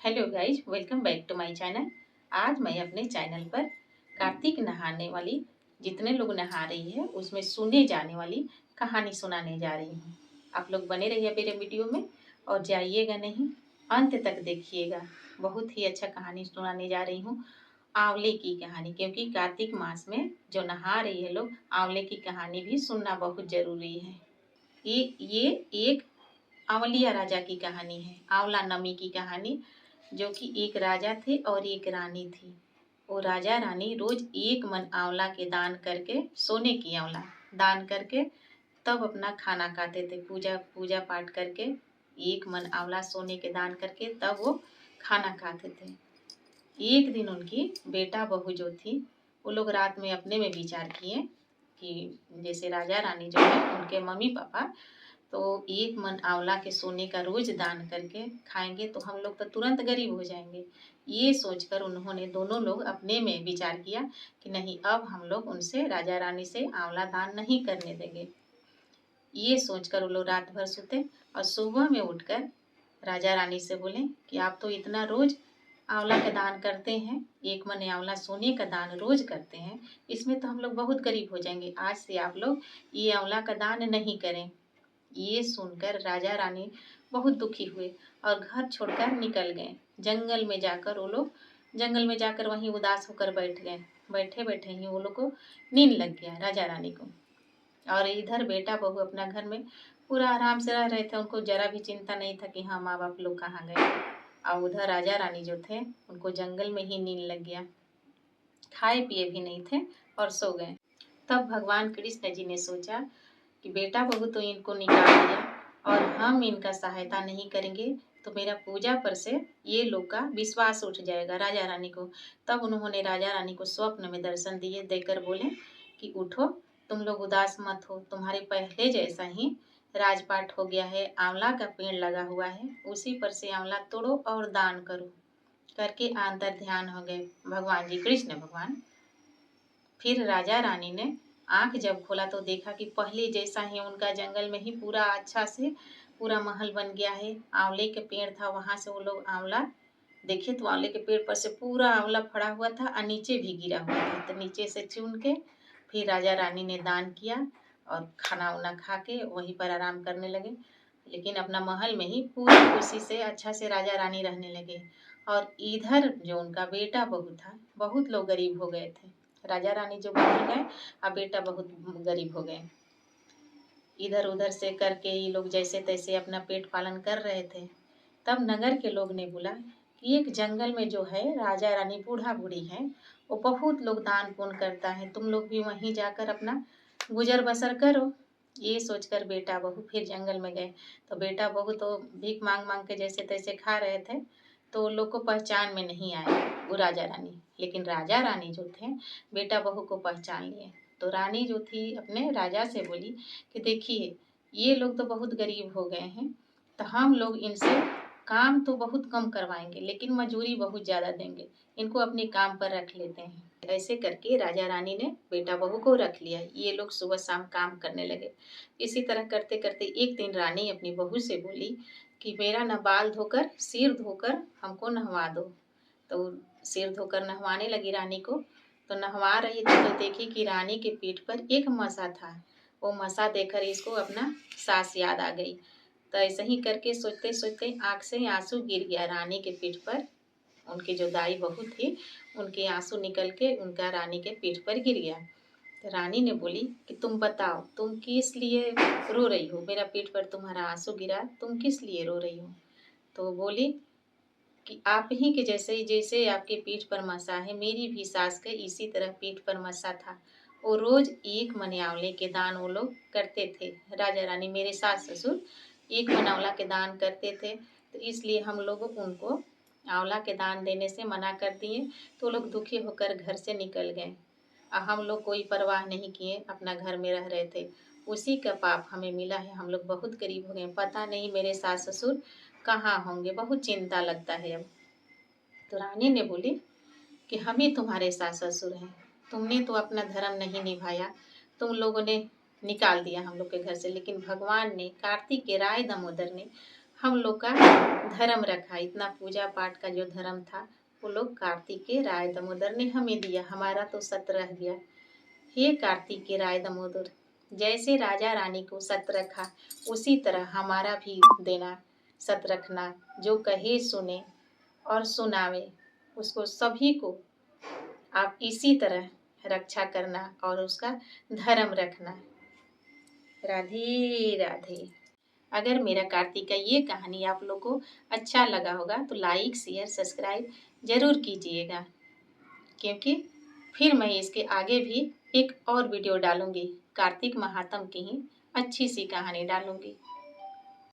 Hello guys, welcome back to my channel. आज मैं अपने चैनल पर कार्तिक नहाने वाली, जितने लोग नहा रही है उसमें सुने जाने वाली कहानी सुनाने जा रही हूँ। आप लोग बने रहिए मेरे वीडियो में और जाइएगा नहीं, अंत तक देखिएगा। बहुत ही अच्छा कहानी सुनाने जा रही हूँ, आंवले की कहानी। क्योंकि कार्तिक मास में जो नहा रही है लोग, आंवले की कहानी भी सुनना बहुत जरूरी है। ये एक आंवलिया राजा की कहानी है, आंवला नमी की कहानी। जो कि एक राजा थे और एक रानी थी। वो राजा रानी रोज एक मन आंवला के दान करके, सोने की आंवला दान करके तब अपना खाना खाते थे। पूजा पूजा पाठ करके एक मन आंवला सोने के दान करके तब वो खाना खाते थे। एक दिन उनकी बेटा बहू जो थी, वो लोग रात में अपने में विचार किए कि जैसे राजा रानी जो है उनके मम्मी पापा तो एक मन आंवला के सोने का रोज दान करके खाएंगे तो हम लोग तो तुरंत गरीब हो जाएंगे। ये सोचकर उन्होंने दोनों लोग अपने में विचार किया कि नहीं, अब हम लोग उनसे, राजा रानी से आंवला दान नहीं करने देंगे। ये सोचकर वो लोग रात भर सोते और सुबह में उठकर राजा रानी से बोले कि आप तो इतना रोज आंवला का दान करते हैं, एक मन आंवला सोने का दान रोज करते हैं, इसमें तो हम लोग बहुत गरीब हो जाएंगे। आज से आप लोग ये आंवला का दान नहीं करें। ये सुनकर राजा रानी बहुत दुखी हुए और घर छोड़कर निकल गए। जंगल में जाकर वो लोग, जंगल में जाकर वहीं उदास होकर बैठ गए। बैठे बैठे ही वो लोग को नींद लग गया, राजा रानी को। और इधर बेटा बहू अपना घर में पूरा आराम से रह रहे थे। उनको जरा भी चिंता नहीं था कि हाँ, माँ बाप लोग कहाँ गए। और उधर राजा रानी जो थे उनको जंगल में ही नींद लग गया, खाए पिए भी नहीं थे और सो गए। तब भगवान कृष्ण जी ने सोचा कि बेटा बहू तो इनको निकाल दिया और हम इनका सहायता नहीं करेंगे तो मेरा पूजा पर से ये लोग का विश्वास उठ जाएगा राजा रानी को। तब उन्होंने राजा रानी को स्वप्न में दर्शन दिए, देकर बोले कि उठो, तुम लोग उदास मत हो, तुम्हारे पहले जैसा ही राजपाट हो गया है। आंवला का पेड़ लगा हुआ है, उसी पर से आंवला तोड़ो और दान करो। करके अंतर ध्यान हो गए भगवान जी, कृष्ण भगवान। फिर राजा रानी ने आंख जब खोला तो देखा कि पहले जैसा ही उनका जंगल में ही पूरा अच्छा से पूरा महल बन गया है। आंवले के पेड़ था, वहां से वो लोग आंवला देखे तो आंवले के पेड़ पर से पूरा आंवला फड़ा हुआ था और नीचे भी गिरा हुआ था। तो नीचे से चुन के फिर राजा रानी ने दान किया और खाना वाना खा के वहीं पर आराम करने लगे। लेकिन अपना महल में ही पूरी खुशी से अच्छा से राजा रानी रहने लगे। और इधर जो उनका बेटा बहू था, बहुत लोग गरीब हो गए थे। राजा रानी जो बन गए और बेटा बहुत गरीब हो गए। इधर उधर से करके ये लोग जैसे तैसे अपना पेट पालन कर रहे थे। तब नगर के लोग ने बोला कि एक जंगल में जो है राजा रानी बूढ़ा बूढ़ी है, वो बहुत लोग दान पुण्य करता है, तुम लोग भी वहीं जाकर अपना गुजर बसर करो। ये सोचकर बेटा बहू फिर जंगल में गए। तो बेटा बहू तो भीख मांग मांग के जैसे तैसे खा रहे थे, तो लोग को पहचान में नहीं आए वो राजा रानी। लेकिन राजा रानी जो थे बेटा बहू को पहचान लिए। तो रानी जो थी अपने राजा से बोली कि देखिए, ये लोग तो बहुत गरीब हो गए हैं, तो हम लोग इनसे काम तो बहुत कम करवाएंगे लेकिन मजूरी बहुत ज़्यादा देंगे, इनको अपने काम पर रख लेते हैं। ऐसे करके राजा रानी ने बेटा बहू को रख लिया। ये लोग सुबह शाम काम करने लगे। इसी तरह करते करते एक दिन रानी अपनी बहू से बोली कि मेरा न बाल धोकर, सिर धोकर हमको नहवा दो। तो सिर धोकर नहवाने लगी रानी को। तो नहवा रही थी तो देखी कि रानी के पीठ पर एक मसा था। वो मसा देखकर इसको अपना सास याद आ गई। तो ऐसे ही करके सोचते सोचते आंख से आंसू गिर गया रानी के पीठ पर। उनकी जो दाई बहू थी उनके आंसू निकल के उनका रानी के पीठ पर गिर गया। तो रानी ने बोली कि तुम बताओ, तुम किस लिए रो रही हो? मेरा पीठ पर तुम्हारा आंसू गिरा, तुम किस लिए रो रही हो? तो बोली कि आप ही के जैसे जैसे आपके पीठ पर मसा है, मेरी भी सास के इसी तरह पीठ पर मसा था। वो रोज एक मन आंवले के दान वो लोग करते थे। राजा रानी, मेरे सास ससुर एक मन आंवला के दान करते थे, तो इसलिए हम लोग उनको आंवला के दान देने से मना कर दिए। तो लोग दुखी होकर घर से निकल गए और हम लोग कोई परवाह नहीं किए, अपना घर में रह रहे थे। उसी का पाप हमें मिला है, हम लोग बहुत गरीब हो गए। पता नहीं मेरे सास ससुर कहाँ होंगे, बहुत चिंता लगता है अब। तो रानी ने बोली कि हम ही तुम्हारे सास ससुर हैं, तुमने तो अपना धर्म नहीं निभाया, तुम लोगों ने निकाल दिया हम लोग के घर से। लेकिन भगवान ने, कार्तिक के राय दामोदर ने हम लोग का धर्म रखा, इतना पूजा पाठ का जो धर्म था वो लोग कार्तिक के राय दामोदर ने हमें दिया, हमारा तो सत रह गया। हे कार्तिक के राय दामोदर, जैसे राजा रानी को सत रखा उसी तरह हमारा भी देना, सत रखना, जो कहे सुने और सुनावे उसको सभी को आप इसी तरह रक्षा करना और उसका धर्म रखना। राधे राधे। अगर मेरा कार्तिक का ये कहानी आप लोग को अच्छा लगा होगा तो लाइक शेयर सब्सक्राइब ज़रूर कीजिएगा, क्योंकि फिर मैं इसके आगे भी एक और वीडियो डालूंगी, कार्तिक महात्म की ही अच्छी सी कहानी डालूंगी।